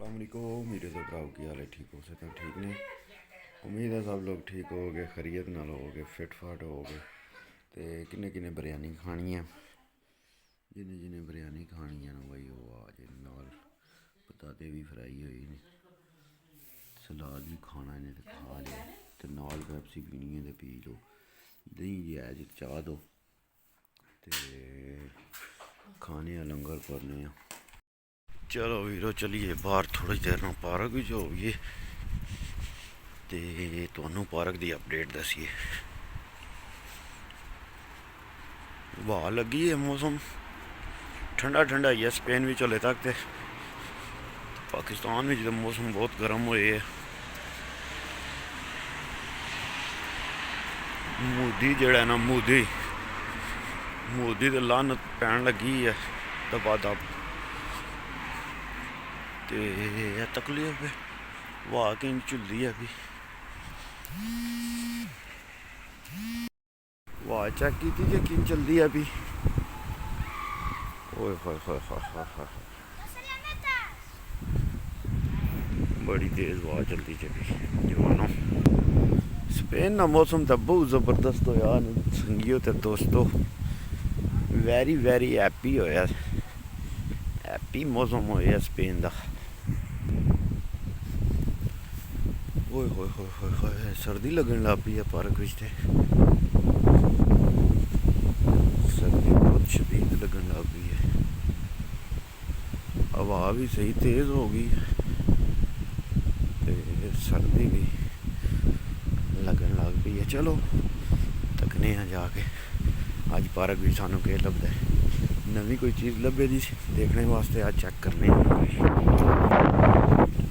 अस्सलामुअलैकुम मेरे तो भराओ की हाल है। ठीक हो सकते ठीक ने। उम्मीद है सब लोग ठीक हो गए, खरीत नाल हो गए, फिट फाट हो गए। तो किन्ने किन्ने बिरयानी खानी है, जिन्हें जिन्हें बिरयानी खानी है ना भाई वो आ जाए। नाल पताते भी फ्राई हुई ने, सलाद भी खाना इन्हें तो खा लिया, तो नाल पैप्सी पीनी है तो पी लो, दही जी है जी चाह दो, तो खाने लंगर करने। चलो वीरो चलिए बाहर थोड़ी देर ना पार्क भी जाइए तो तुहानू पार्क की अपडेट दसीए। हवा लगी है, मौसम ठंडा ठंडा ही है स्पेन भी हले तक। तो पाकिस्तान में तो मौसम बहुत गर्म हुए है। मोदी जड़ा ना मोदी तो लानत पैन लगी है दबा दब। तो तकलीफ है हवा कि झुलदी है अभी। हवा चेक की थी यकीन चलती है अभी। ओए होए होए होए होए बड़ी तेज़ हवा चलती चली जवानों। स्पेन का मौसम तो बहुत ज़बरदस्त होया संगियो ते दोस्तों, वेरी वेरी हैप्पी होया, हैप्पी मौसम होया स्पेन का। ओए होए होए होए होए सर्दी लगन लग पई है पार्क विच ते, सर्दी बहुत शदीद लगन लग पई है। हवा भी सही तेज़ हो गई है, सर्दी भी लगन लग पई है। चलो तकने जाके अज पार्क भी सानू के लभदा है, नवी कोई चीज़ लभे दी देखने वास्ते आज चेक करने।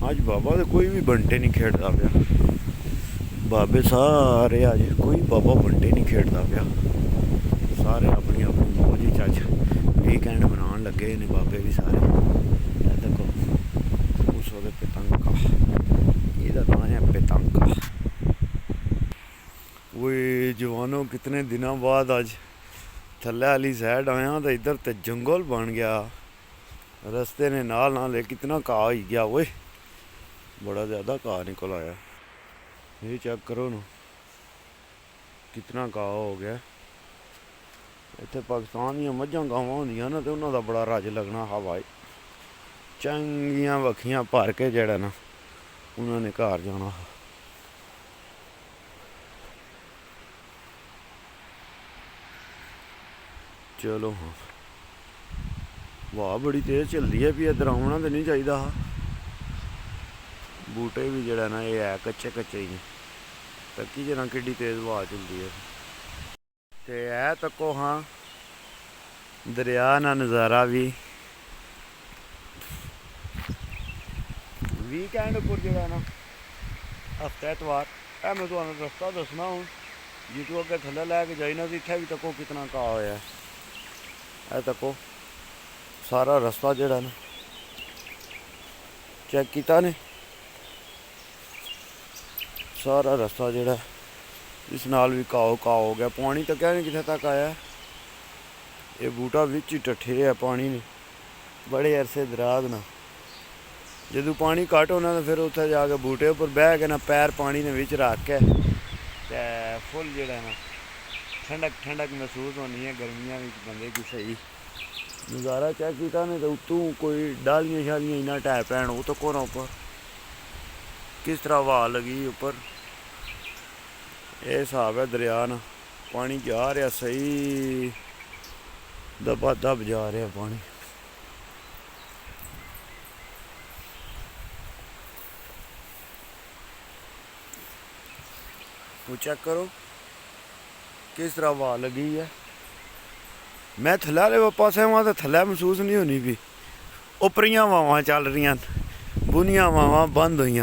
अज बाबा तो कोई भी बंटे नहीं खेड़ता पाया, बाबे सारे अज कोई बाबा बंटे नहीं खेड़ता पाया, सारे अपनी अपनी मौज च अज वीकेंड मनान लगे ने बाबे भी सारे। देखो उस पतंगा, ਇਹਦਾ नाम है पतंगा। वो जवानों कितने दिनों बाद अज थल्ले वाली साइड आया तो इधर तो जंगल बन गया, रस्ते ने नाल नाल कितना घाह हो गया। वो बड़ा ज़्यादा घाह निकल आया, ये चेक करो ना कितना घाह हो गया। इतने पाकिस्तान दी मझां गावां होंदियां ना तो उन्होंने बड़ा रज लगना हवा चंगियां बखियां भर के जड़ा ना उन्होंने घर जाना। चलो हाँ हवा बड़ी तेज़ चलती है भी, इधर आना तो नहीं चाहिए हा। बूटे भी जड़ा ना ये है कच्चे कच्चे ही तकी जना कि तेज़ हवा चलती है। तो है तको हाँ दरिया ना नज़ारा भी वीकेंड पर जो ना हफ्ते एतवार है। मैं तुम्हें रस्ता दसना हूँ जी, तू अगर थल्ले लैके जाई ना तो इत्थे भी तको कितना घाह होया है। तको सारा रस्ता जड़ा ना चेक किया ने, सारा रास्ता जड़ा इस नाल भी घाओ घाह हो गया। पानी तो क्या नहीं कितने तक आया, ये बूटा विच ही टट्ठे है पानी ने बड़े अरसे दराज ना। जो पानी घट होना तो फिर उत्थे जाके बूटे उपर बह के ना पैर पानी ने विच रख के फुल जड़ा ना ठंडक ठंडक महसूस होनी है। गर्मियां में बंदे की सही नज़ारा चेक किया ने तो उत्तों कोई डालियां शालियां इन्ना टै पैन वो तो कोना उपर किस तरह हवा लगी उपर। ये हिसाब है दरिया ना, पानी जा रहा सही दबा दब जा रहा पानी। वो चेक करो किस तरह हवा लगी है। मैं थल्ले आह्ले पासे आवां तो थल्ले महसूस नहीं होनी भी, उपरियां हवावां चल रही बुनियां हवावां बंद हुई।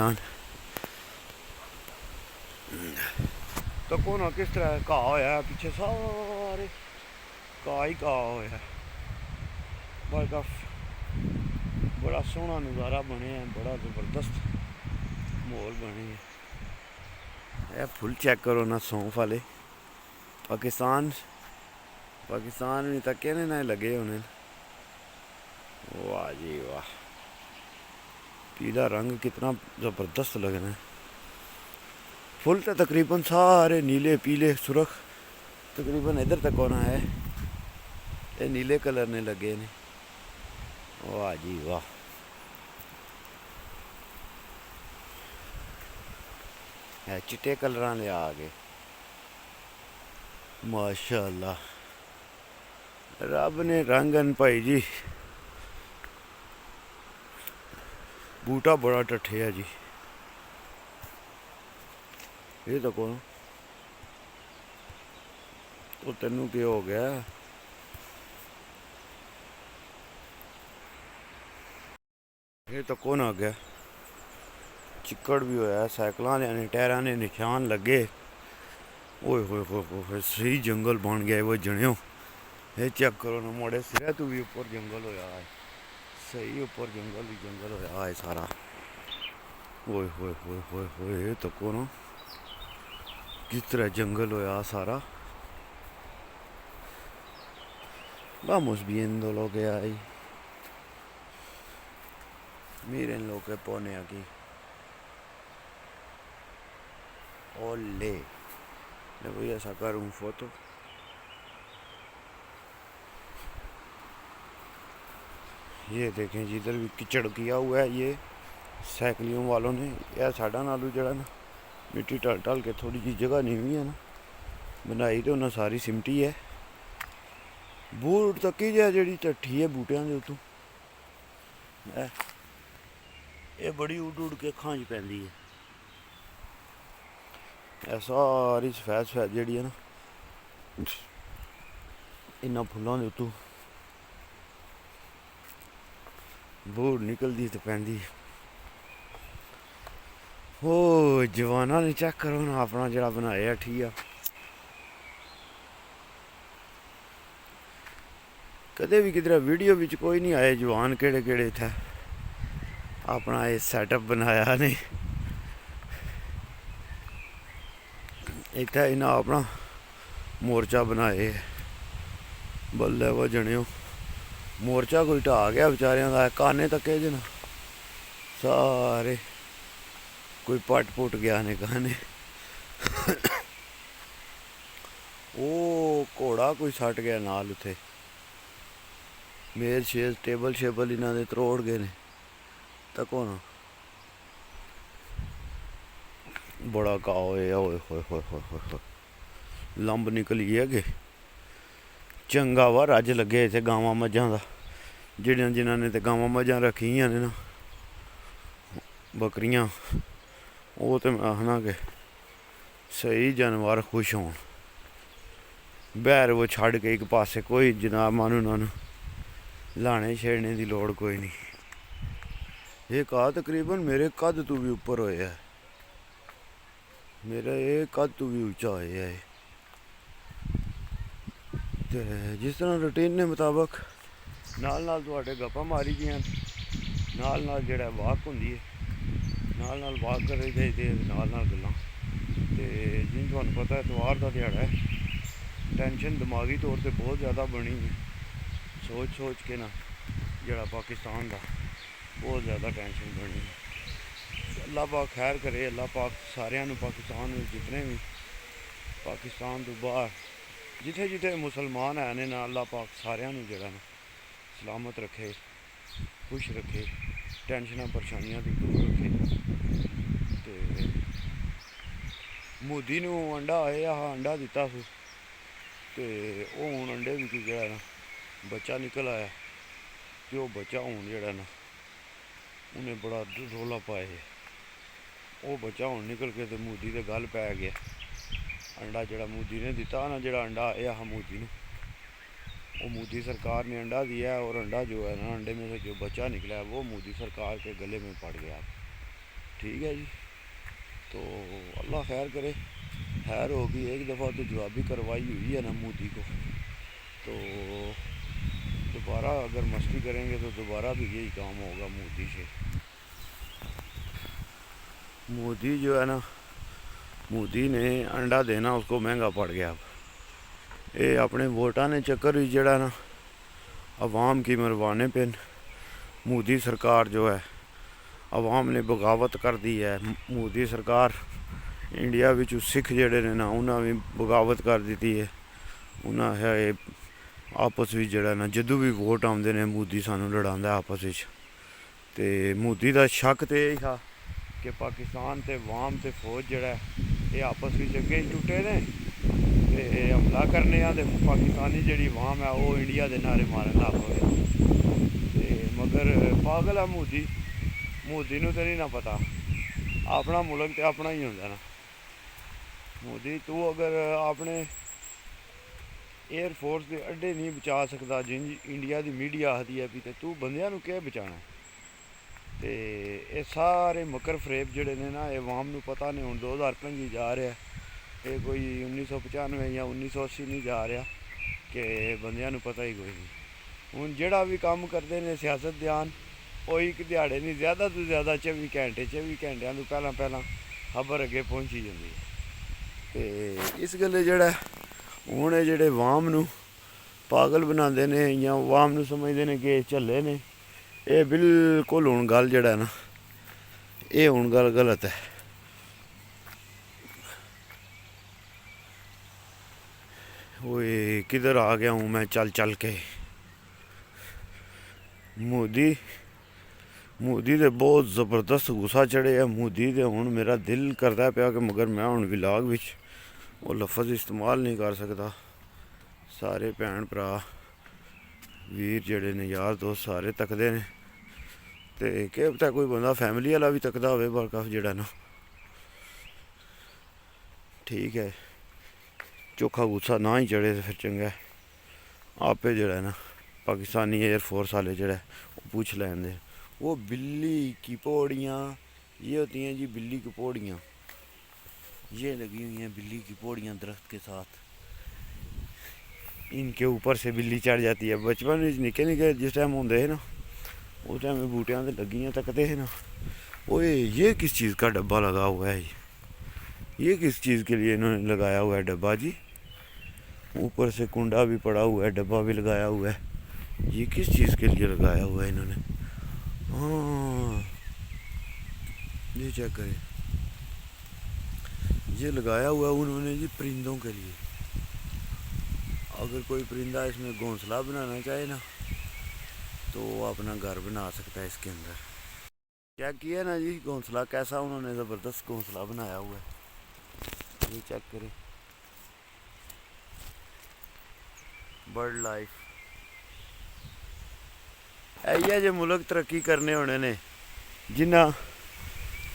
तो कोना किस तरह घाह होया पिछे सारे घाह ही घाह होया। बड़ा सोहना नज़ारा बने, बड़ा ज़बरदस्त माहौल बने। यह फुल चेक करो ना सौंफ वाले पाकिस्तान में तक ना लगे होने। वाह जी वाह। पीला रंग कितना ज़बरदस्त लगना है। फुल तो तकरीबन सारे नीले पीले सुरख तकरीबन इधर तक होना है, ये नीले कलर ने लगे ने। वाह जी वाह, है चिट्टे कलर ले आ गए माशाअल्लाह। रब ने रंगन भाई जी, बूटा बड़ा टट्ठे है जी। ये तो कौन तो तेनू क्या हो गया? ये तो कौन आ गया? चिक्कड़ भी होया, साइकिल ने टायरा ने निशान लगे। ओए होए होए, सही जंगल बन गया वो जनियो। ये चेक करो ना मोड़े सिरे तू भी ऊपर जंगल होया है, सही ऊपर जंगल ही जंगल होया है सारा। ओए होए होए होए होए, ये तो कौन किस तरह जंगल होया सारा। Vamos viendo lo que hay. Miren lo que pone aquí. Ole. Le voy a sacar un foto. ये देखें जिधर भी कीचड़ किया हुआ है ये साइकिलियों वालों ने। यह साढ़ा नालू जड़ा ना मिट्टी टल टल के थोड़ी जी जगह नहीं हुई है ना, बनाई तो उन्हें सारी सिमटी है। बूट तकी जा जी टट्ठी है बूटियां के उतों, ये बड़ी उड़ उड़ के खांज पैंदी है। यह सारी सफेद सफेद जी है ना इन्होंने फुलों के उतों बूट निकलती तो पैंदी। ओ जवाना ने चेक करो ना अपना जरा बनाया ठीक है। कदे भी किधर वीडियो विच कोई नहीं आए जवान केड़े केड़े इत्थै अपना ये सैटअप बनाया ने। इत्थै इन्हें अपना मोर्चा बनाए बल्ले वजनियो। मोर्चा कोई ढा गया बेचारियां दा, काने तके ज न सारे कोई पट पुट गया ने काने। ओ घोड़ा कोई सट गया नाल उत्थे, मेज शेज टेबल शेबल इन्हों दे त्रोड़ गए ने। तको ना बड़ा घाव होया, होए होए होए होए होए, लंब निकली है कि चंगा वा रज लगे इत्थे गावां मझां दा। जिन्हां ने ते गावां मझां रखियां ने ना बकरियां, वो तो मैं आखना कि सही जानवर खुश होन। बैर वो छड़ के एक पासे कोई जनाब मानू नानू लाने छेड़ने की लोड़ कोई नहीं। ये कहा तकरीबन मेरे कद तू भी ऊपर होया है, मेरा ये कद तू भी उच्चा होया है। ते जिस तरह रूटीन ने मुताबक नाल नाल तुहाडे गप्पां मारी दियां, नाल नाल जेह्ड़ा वाक होंदी है, नाल नाल वाक करे जाइदे, नाल नाल गल्लां। ते जियां तुहानूं पता है इतवार दा ध्याड़ा है, टेंशन दिमागी तौर पर बहुत ज़्यादा बनी, सोच सोच के ना जड़ा पाकिस्तान का बहुत ज़्यादा टेंशन बनी। अल्लाह पाक खैर करे, अल्लाह पाक सारियां नूं पाकिस्तान में जितने भी पाकिस्तान तो बाहर जिथे जिथे मुसलमान है ने ना अल्लाह पाक सारियां नूं जड़ा ना सलामत रखे, खुश रखे, टेंशनां परेशानियां दी दूर रखे। ते मोदी नूं अंडा आया हा, अंडा दिता सी ते ओह हुण अंडे विच जेह्ड़ा ना बच्चा निकल आया ते ओह बच्चा हुण जेह्ड़ा ना उन्हें बड़ा रौला पाया। वो बच्चा हुण निकल के ते मोदी दे गल पै गया। अंडा जेह्ड़ा मोदी ने दिता ना, जेह्ड़ा अंडा आया हा मोदी नूं, वो मोदी सरकार ने अंडा दिया है और अंडा जो है ना अंडे में से जो बच्चा निकला है वो मोदी सरकार के गले में पड़ गया। ठीक है जी, तो अल्लाह खैर करे, खैर होगी। एक दफ़ा तो जवाबी कार्रवाई हुई है ना मोदी को, तो दोबारा अगर मस्ती करेंगे तो दोबारा भी यही काम होगा मोदी से। मोदी जो है ना, मोदी ने अंडा देना उसको महंगा पड़ गया। ये अपने वोटा ने चक्कर ही जड़ा ना अवाम की मरवाने पे मोदी सरकार जो है ਆਵਾਮ ਨੇ ਬਗਾਵਤ ਕਰਦੀ ਹੈ। ਮੋਦੀ ਸਰਕਾਰ ਇੰਡੀਆ ਵਿੱਚ ਸਿੱਖ ਜਿਹੜੇ ਨੇ ਨਾ ਉਹਨਾਂ ਵੀ ਬਗਾਵਤ ਕਰ ਦਿੱਤੀ ਹੈ। ਉਹਨਾਂ ਹੈ ਇਹ ਆਪਸ ਵਿੱਚ ਜਿਹੜਾ ਨਾ ਜਦੋਂ ਵੀ ਵੋਟ ਆਉਂਦੇ ਨੇ ਮੋਦੀ ਸਾਨੂੰ ਲੜਾਉਂਦਾ ਆਪਸ ਵਿੱਚ। ਅਤੇ ਮੋਦੀ ਦਾ ਸ਼ੱਕ ਤਾਂ ਇਹ ਸੀ ਕਿ ਪਾਕਿਸਤਾਨ ਅਤੇ ਅਵਾਮ ਅਤੇ ਫੌਜ ਜਿਹੜਾ ਇਹ ਆਪਸ ਵਿੱਚ ਅੱਗੇ ਹੀ ਟੁੱਟੇ ਨੇ ਅਤੇ ਹਮਲਾ ਕਰਨੇ ਆ ਅਤੇ ਪਾਕਿਸਤਾਨੀ ਜਿਹੜੀ ਅਵਾਮ ਹੈ ਉਹ ਇੰਡੀਆ ਦੇ ਨਾਅਰੇ ਮਾਰਨ ਲੱਗ ਪਵੇ। ਅਤੇ ਮਗਰ ਪਾਗਲ ਆ ਮੋਦੀ ਨੂੰ ਤਾਂ ਨਹੀਂ ਨਾ ਪਤਾ ਆਪਣਾ ਮੁਲਕ ਤਾਂ ਆਪਣਾ ਹੀ ਹੁੰਦਾ ਨਾ। ਮੋਦੀ ਤੂੰ ਅਗਰ ਆਪਣੇ 에ਅਰਫੋਰਸ ਦੇ ਅੱਡੇ ਨਹੀਂ ਬਚਾ ਸਕਦਾ ਜਿੰਜ ਇੰਡੀਆ ਦੀ ਮੀਡੀਆ ਆਖਦੀ ਹੈ ਵੀ ਤੇ ਤੂੰ ਬੰਦਿਆਂ ਨੂੰ ਕਿਹ ਬਚਾਉਣਾ। ਅਤੇ ਇਹ ਸਾਰੇ ਮਕਰ ਫਰੇਬ ਜਿਹੜੇ ਨੇ ਨਾ ਇਹ ਅਵਾਮ ਨੂੰ ਪਤਾ ਨਹੀਂ। ਹੁਣ 2025 ਜਾ ਰਿਹਾ ਇਹ ਕੋਈ 1995 ਜਾਂ 1980 ਨਹੀਂ ਜਾ ਰਿਹਾ ਕਿ ਬੰਦਿਆਂ ਨੂੰ ਪਤਾ ਹੀ ਕੋਈ ਨਹੀਂ। ਹੁਣ ਜਿਹੜਾ ਵੀ ਕੰਮ ਕਰਦੇ ਨੇ ਸਿਆਸਤਦਾਨ ਉਹ ਇੱਕ ਦਿਹਾੜੇ ਨਹੀਂ ਜ਼ਿਆਦਾ ਤੋਂ ਜ਼ਿਆਦਾ 24 ਘੰਟਿਆਂ ਤੋਂ ਪਹਿਲਾਂ ਖਬਰ ਅੱਗੇ ਪਹੁੰਚੀ ਜਾਂਦੀ ਹੈ। ਅਤੇ ਇਸ ਗੱਲੇ ਜਿਹੜਾ ਹੁਣ ਇਹ ਜਿਹੜੇ ਅਵਾਮ ਨੂੰ ਪਾਗਲ ਬਣਾਉਂਦੇ ਨੇ ਜਾਂ ਅਵਾਮ ਨੂੰ ਸਮਝਦੇ ਨੇ ਕਿ ਝੱਲੇ ਨੇ ਇਹ ਬਿਲਕੁਲ ਹੁਣ ਗੱਲ ਜਿਹੜਾ ਨਾ ਇਹ ਹੁਣ ਗੱਲ ਗਲਤ ਹੈ। ਓਏ ਕਿਧਰ ਆ ਗਿਆ ਹੂੰ ਮੈਂ ਚੱਲ ਕੇ। ਮੋਦੀ ਦੇ ਬਹੁਤ ਜ਼ਬਰਦਸਤ ਗੁੱਸਾ ਚੜ੍ਹਿਆ ਮੋਦੀ ਦੇ। ਹੁਣ ਮੇਰਾ ਦਿਲ ਕਰਦਾ ਪਿਆ ਕਿ ਮਗਰ ਮੈਂ ਹੁਣ ਵਲਾਗ ਵਿੱਚ ਉਹ ਲਫ਼ਜ਼ ਇਸਤੇਮਾਲ ਨਹੀਂ ਕਰ ਸਕਦਾ। ਸਾਰੇ ਭੈਣ ਭਰਾ ਵੀਰ ਜਿਹੜੇ ਨੇ ਯਾਰ ਦੋਸਤ ਸਾਰੇ ਤੱਕਦੇ ਨੇ ਅਤੇ ਕੀ ਪਤਾ ਕੋਈ ਬੰਦਾ ਫੈਮਿਲੀ ਵਾਲਾ ਵੀ ਤੱਕਦਾ ਹੋਵੇ ਬਰਕਫ ਜਿਹੜਾ ਨਾ ਠੀਕ ਹੈ। ਚੋਖਾ ਗੁੱਸਾ ਨਾ ਹੀ ਚੜ੍ਹੇ ਤਾਂ ਫਿਰ ਚੰਗਾ ਆਪੇ ਜਿਹੜਾ ਨਾ पाकिस्तानी एयरफोर्स वाले जो वो पूछ लेंगे वो बिल्ली की पौड़ियाँ ये होती हैं जी। बिल्ली की पौड़ियाँ ये लगी हुई हैं बिल्ली की पौड़ियाँ दरख्त के साथ। इनके ऊपर से बिल्ली चढ़ जाती है। बचपन में निके जिस टाइम होंगे है ना उस टाइम बूटियाँ तो लगी तकते हैं ना। वो ये किस चीज़ का डब्बा लगा हुआ है ये किस चीज़ के लिए इन्होंने लगाया हुआ है डब्बा जी। ऊपर से कुंडा भी पड़ा हुआ है डब्बा भी लगाया हुआ है। ये किस चीज़ के लिए लगाया हुआ है इन्होंने। हाँ ये चेक करें ये लगाया हुआ है उन्होंने जी परिंदों के लिए। अगर कोई परिंदा इसमें घोंसला बनाना चाहे ना तो वो अपना घर बना सकता है इसके अंदर। चेक किया ना जी घोंसला कैसा उन्होंने ज़बरदस्त घोंसला बनाया हुआ है। ये चेक करें बर्ड लाइफ है जो मुल्क तरक्की करने होने ने जिन्ना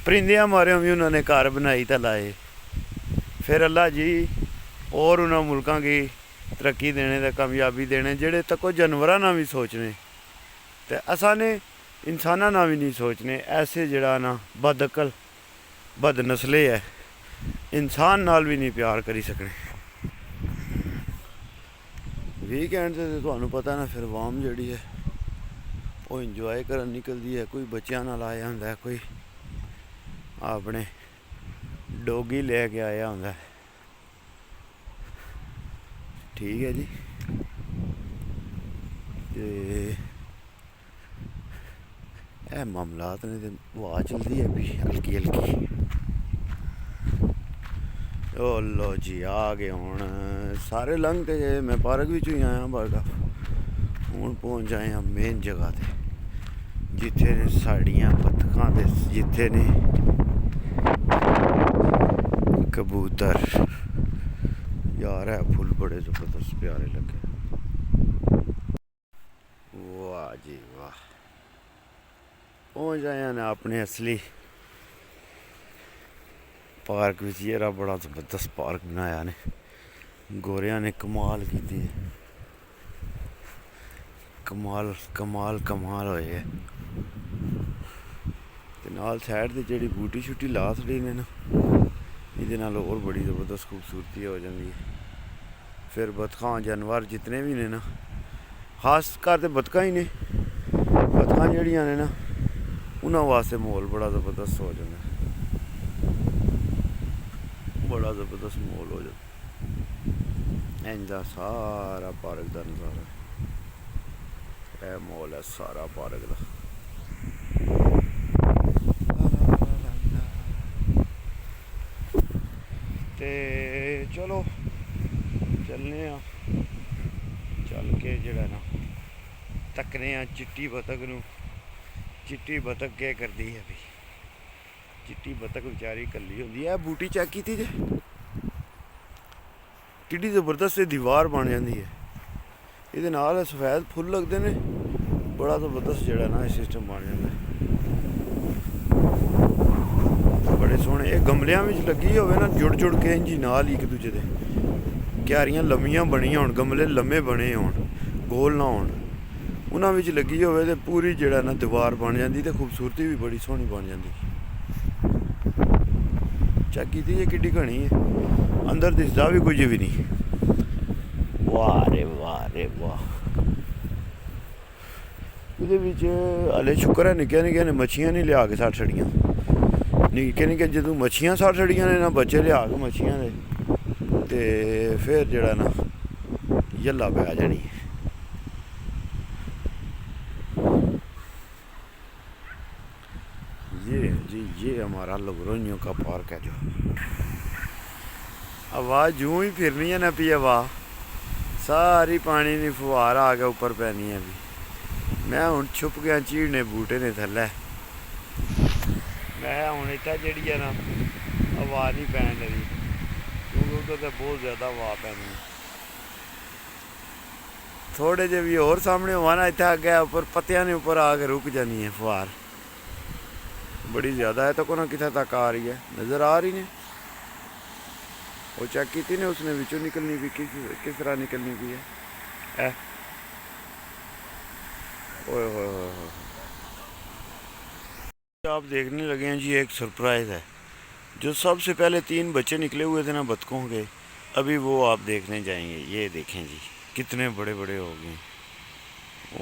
परिंदियां मारियों भी उन्होंने घर बनाई तो लाए। फिर अल्लाह जी और उन्होंने मुल्कों की तरक्की देने ते कामयाबी देने जेड़े तको जानवरां ना भी सोचने ते असां ने इंसानां ना भी नहीं सोचने। ऐसे जड़ा ना बदअकल बद नस्ले है इंसान नाल भी नहीं प्यार करी सकने। वीकेंड से तुहानू पता ना फिर अवाम जड़ी है वो इंजॉय करन निकलती है। कोई बच्चों नाल आया होंदा है कोई अपने डोगी लेके आया होंदा है ठीक है जी। ये मामलात ने तो हवा चलती है भी हल्की हल्की। ओ लो जी आ गए हुण सारे लंघ के गए मैं पार्क भी ही आया बड़ा हूँ पहुँच जाए हैं मेन जगह ते जिथे ने साड़ियाँ बतखां दे जिथे ने कबूतर यार है फुल बड़े ज़बरदस्त प्यारे लगे। वाह जी वाह पहुँच आए हैं अपने असली पार्क में। ये रहा बड़ा ज़बरदस्त पार्क बनाया ने गोरिया ने कमाल की थी। कमाल कमाल कमाल होए ते नाल साइड ते जेह्ड़ी बूटी शूटी ला छड़ी ने ना इहदे नाल होर बड़ी ज़बरदस्त खूबसूरती हो जाती है। फिर बतखां जानवर जितने भी ने ना खास कर ते बतखां ही ने बतखां जेह्ड़ियां ने ना उन्हां वास्ते माहौल बड़ा ज़बरदस्त हो जाता है। बड़ा ज़बरदस्त माहौल हो जाता इंदा सारा पार्क का नज़ारा है। माहौल है सारा पार्क का। ਤੇ ਚਲੋ ਚੱਲਨੇ ਆ, ਚੱਲ ਕੇ ਜਿਹੜਾ ਨਾ ਤੱਕਨੇ ਆ ਚਿੱਟੀ ਬਤਖ ਨੂੰ। ਚਿੱਟੀ ਬਤਖ ਕੀ ਕਰਦੀ ਹੈ ਵੀ, ਚਿੱਟੀ ਬਤਖ ਵਿਚਾਰੀ ਇਕੱਲੀ ਹੁੰਦੀ ਹੈ। ਬੂਟੀ ਚੈੱਕ ਕੀਤੀ ਜੇ, ਕਿੱਡੀ ਜ਼ਬਰਦਸਤ ਦੀਵਾਰ ਬਣ ਜਾਂਦੀ ਹੈ। ਇਹਦੇ ਨਾਲ ਸਫੈਦ ਫੁੱਲ ਲੱਗਦੇ ਨੇ, ਬੜਾ ਜ਼ਬਰਦਸਤ ਜਿਹੜਾ ਨਾ ਇਹ ਸਿਸਟਮ ਬਣ ਜਾਂਦਾ, ਬੜੇ ਸੋਹਣੇ। ਇਹ ਗਮਲਿਆਂ ਵਿੱਚ ਲੱਗੀ ਹੋਵੇ ਨਾ, ਜੁੜ ਜੁੜ ਕੇ ਇੰਝ ਨਾਲ ਹੀ ਇੱਕ ਦੂਜੇ ਦੇ, ਕਿਆਰੀਆਂ ਲੰਮੀਆਂ ਬਣੀਆਂ ਹੋਣ, ਗਮਲੇ ਲੰਮੇ ਬਣੇ ਹੋਣ, ਗੋਲ ਨਾ ਹੋਣ, ਉਹਨਾਂ ਵਿੱਚ ਲੱਗੀ ਹੋਵੇ ਤੇ ਪੂਰੀ ਜਿਹੜਾ ਨਾ ਦੀਵਾਰ ਬਣ ਜਾਂਦੀ ਤੇ ਖੂਬਸੂਰਤੀ ਵੀ ਬੜੀ ਸੋਹਣੀ ਬਣ ਜਾਂਦੀ। ਚੈੱਕ ਕੀਤੀ ਜੇ ਕਿੱਡੀ ਘਣੀ ਹੈ, ਅੰਦਰ ਦਿਸਦਾ ਵੀ ਕੁਝ ਵੀ ਨਹੀਂ। ਵਾਹ ਰੇ ਵਾਹ ਰੇ ਵਾਹ। ਇਹਦੇ ਵਿੱਚ ਹਲੇ ਸ਼ੁਕਰ ਹੈ ਨਿੱਕੀਆਂ ਨਿੱਕੀਆਂ ਨੇ ਮੱਛੀਆਂ ਨਹੀਂ ਲਿਆ ਕੇ ਸੱਟ ਛੜੀਆਂ। ਨਿੱਕੇ ਨਿੱਕੇ ਜਦੋਂ ਮੱਛੀਆਂ ਸੱਟ ਛੜੀਆਂ ਨੇ ਨਾ, ਬੱਚੇ ਲਿਆ ਕੇ ਮੱਛੀਆਂ ਦੇ, ਤੇ ਫਿਰ ਜਿਹੜਾ ਨਾ ਯੱਲਾ ਪੈ ਜਾਣੀ। ये जी ये हमारा लोगरोनियों का पार्क है जो। आवाज़ यूं ही फिरनी है ना पी, हवा सारी पानी की फुहार आ के ऊपर पैनी है भी। मैं हूँ छुप गया झीड़ने बूटे ने थल्ले, मैं हूँ इतना जी है ना हवा नहीं पैन लगी, क्योंकि उधर तो बहुत ज़्यादा हवा पैनी है। थोड़े जे भी और सामने हुआ ना, इतना अगे ऊपर पत्तियां ने ऊपर आके रुक जानी है फुहार, बड़ी ज़्यादा है। तो को ना कितना तक आ रही है, नज़र आ रही ने, वो चेक की थी ने उसने विचों निकलनी भी, किस तरह निकलनी भी है। ओए होए आप देखने लगे हैं जी, एक सरप्राइज़ है। जो सबसे पहले 3 बच्चे निकले हुए थे ना बतखों के, अभी वो आप देखने जाएंगे। ये देखें जी कितने बड़े बड़े हो गए,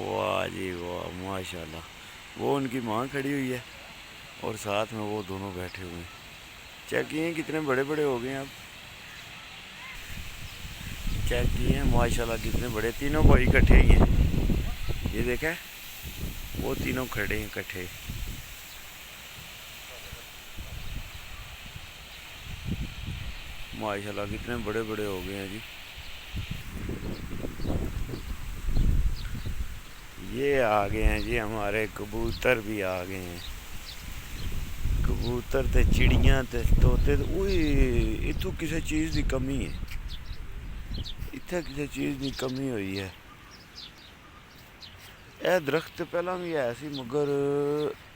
वाह जी वाह माशाल्लाह। वो उनकी माँ खड़ी हुई है और साथ में वो दोनों बैठे हुए हैं। चेक किए कितने बड़े बड़े हो गए हैं अब, चेक किए हैं माशाल्लाह कितने बड़े। तीनों भाई इकट्ठे ही हैं, ये देखा वो तीनों खड़े हैं इकट्ठे। माशाल्लाह कितने बड़े बड़े हो गए हैं जी। ये आ गए हैं जी हमारे कबूतर भी आ गए हैं, कबूतर ते चिड़ियाँ ते तोते। इतों किसी चीज़ की कमी है, इत्थे किसी चीज़ की कमी हुई है। यह दरख्त पहला भी है सी, मगर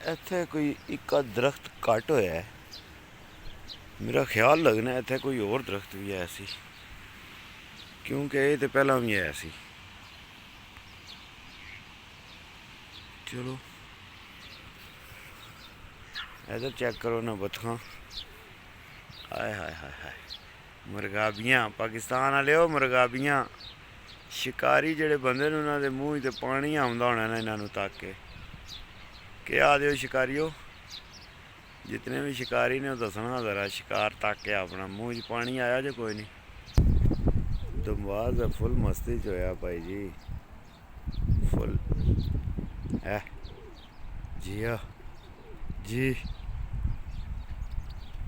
इत्थे कोई एक दरख्त घट होया है। मेरा ख्याल लगना इत्थे कोई और दरख्त भी है सी, क्योंकि ये तो पहला भी है सी। चलो इधर चेक करो ना बतखां, हाय हाय हाय हाय मुर्गाबियाँ, पाकिस्तान वाले हो मुर्गाबियाँ। शिकारी जेड़े बंदे ने उन्होंने मूँह ते पानी आउंदा होना ना इन्हों तक के। क्या आदे हो शिकारियो, जितने भी शिकारी ने दसना जरा, शिकार तक के अपना मूँह च पानी आया जो कोई नहीं। दमबाज फुल मस्ती च होया भाई जी, फुल है जी। हाँ जी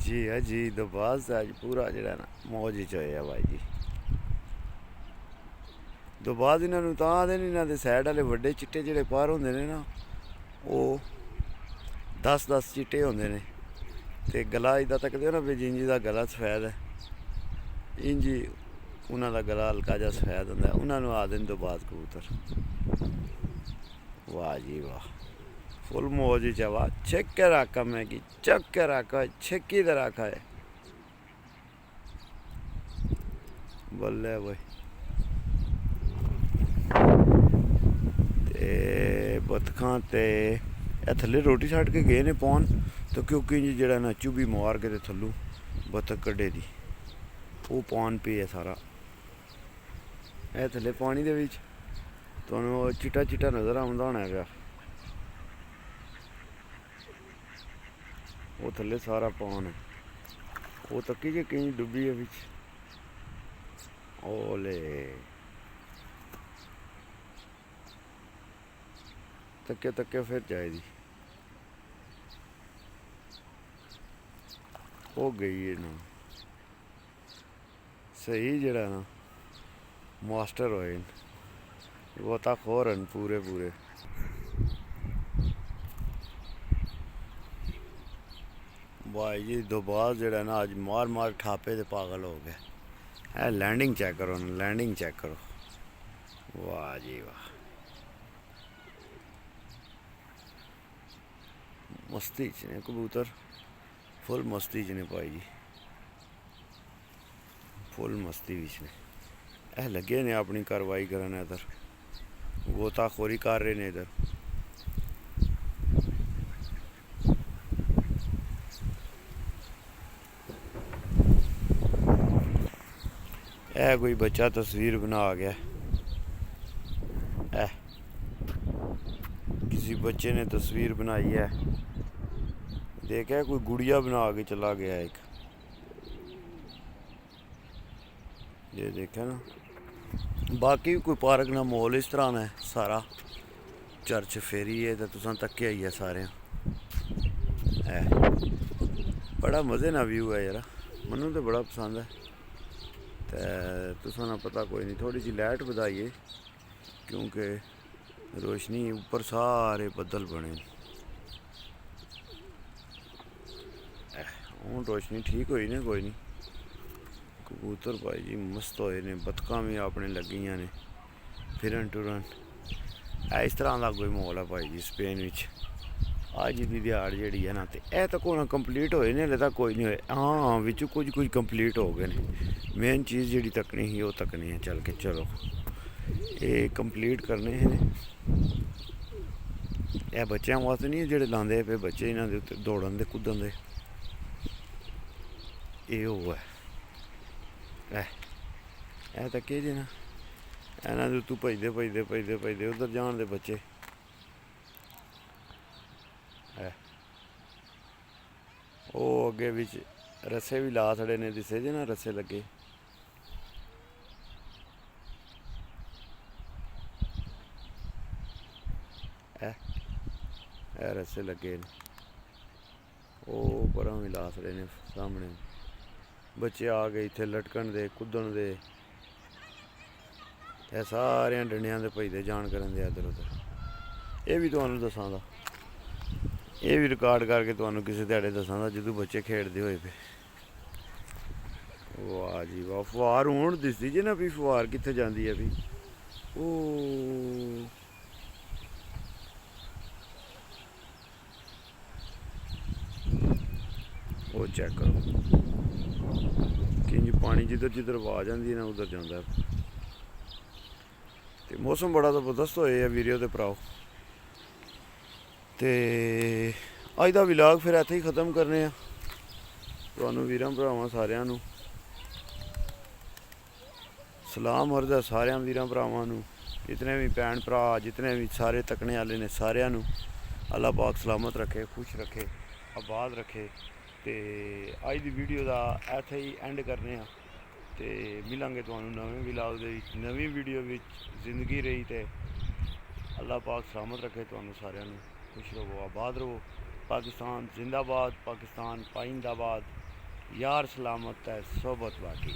जी है जी, दमबाज अज पूरा जरा ना मौज च होया भाई जी। दमबाज इन्हों तां आदे ने, इन्हों सैड वाले वड्डे चिट्टे जेड़े पर होंदे ने ना, वो 10-10 चिट्टे होंदे ने, ते गला इदा तकदे हो ना भी जिंज दा गला सफेद है, इंज उन्हों दा गला हल्का जा सफेद होंदा है, उन्होंने आदे ने दमबाज कबूतर। वाह जी वाह फुल मौज च। वाह छेक के रखा मैं कि चक के रखा, छेकी दे रखा है, बल्ले भाई। ते बतखां ते थल्ले रोटी छड़ के गए ने पौन, तो क्योंकि जरा ना चुभी मार के थल्लू बतख कड्ढे दी, वो पौन पे है सारा। ए थल्ले पानी दे विच तुहानूं चिट्टा चिट्टा नज़र आउंदा होना पिया, वो थल्ले सारा पौन है। वो तक्की जे कहीं डुब्बी है बिच, ओले तक्के तक्के फिर जाएगी, हो गई है ना। ਸਹੀ ਜਿਹੜਾ ਨਾ ਮਾਸਟਰ ਹੋਏ ਨੇ, ਗੋਤਾਖੋਰ ਹਨ ਪੂਰੇ ਪੂਰੇ। भाई जी दोबारा जड़ा ना अज मार मार ठापे ते पागल हो गए। है लैंडिंग चेक करो ना, लैंडिंग चेक करो, वाह जी वाह, मस्ती च ने कबूतर, फुल मस्ती च ने भाई जी, फुल मस्ती बिच ने। ए लगे ने अपनी कार्रवाई करन, इधर गोताखोरी कर रहे ने इधर। ए कोई बच्चा तस्वीर बना गया, ए किसी बच्चे ने तस्वीर बनाई है, देखा कोई गुड़िया बना के चला गया एक, ये देखा ना। बाकी कोई पार्क ना मॉल इस तरह है सारा, चर्च फेरी है तो तुसां तक्के आई है सारे। बड़ा मज़े ना व्यू है यार, मनु तो बड़ा पसंद है। तो तुसां ना पता कोई नहीं, थोड़ी सी लाइट बधाइए क्योंकि रोशनी ऊपर सारे बदल बने। हूँ रोशनी ठीक हुई ने, कोई नहीं। कबूतर भाई जी मस्त होए ने, बतखां भी अपने लगियां ने फिरन टुरन। इस तरह का कोई माहौल है भाई जी स्पेन विच। अज की दिहाड़ जी है ना, तो यह तक होना कंप्लीट होए ने, हले तक कोई नहीं होए। हाँ बिच कुछ कंप्लीट हो गए ने। मेन चीज़ जी तकनी ही वो तकनी है, चल के चलो ये कंप्लीट करने हैं। यह बच्चों वास्ते नहीं जेह्ड़े लांदे पे बच्चे इन्हां दे उत्ते दौड़न दे कुद्दन दे, ये वो है। ऐ तक्के जे ना, इन्हां दे उत्तों भजदे भजदे भजदे भजदे उधर जान दे बच्चे। वो अगे बिच रस्से भी ला छड़े ने, दिसे जे ना रस्से लगे। रस्से लगे न, वो परां भी ला छड़े ने सामने। बच्चे आ गए इत्थे लटकन दे कुद्दन दे, यह सारे डंडियां दे भजदे जान करन दे इधर उधर। ये भी तुहानूं दस्सां दा, ये भी रिकॉर्ड करके तुहानूं किसी ध्याड़े दस्सां दा जदों बच्चे खेडदे होए पे। वाह जी वाह, फुहार हूण दिसदी जे ना, भी फुहार कित्थे जांदी है भी। वो चेक करो कि पानी जिधर जिधर आवाज आती है ना उधर जाता है। तो मौसम बड़ा जबरदस्त होया वीडियो ते भराओ। तो अज का व्लॉग फिर इत्थे ही खत्म करने आ। तुहानूं वीरां भरावां सारिआं नूं सलाम अर्ज़ है, सारिआं वीरां भरावां नूं, जितने भी भैन भरा जितने भी सारे तकने वाले ने सारिआं नूं अल्लाह पाक सलामत रखे, खुश रखे, आबाद रखे। तो अज की वीडियो का इत्थे ही एंड करने आ। तो मिलांगे तुहानूं नवें व्लॉग दे विच, नवीं वीडियो विच। जिंदगी रही तो अल्लाह पाक सलामत रखे तुहानूं सारिआं नूं, खुश रहो, आबाद रहो। पाकिस्तान जिंदाबाद, पाकिस्तान पाइंदाबाद, यार सलामत है सोबत बाकी।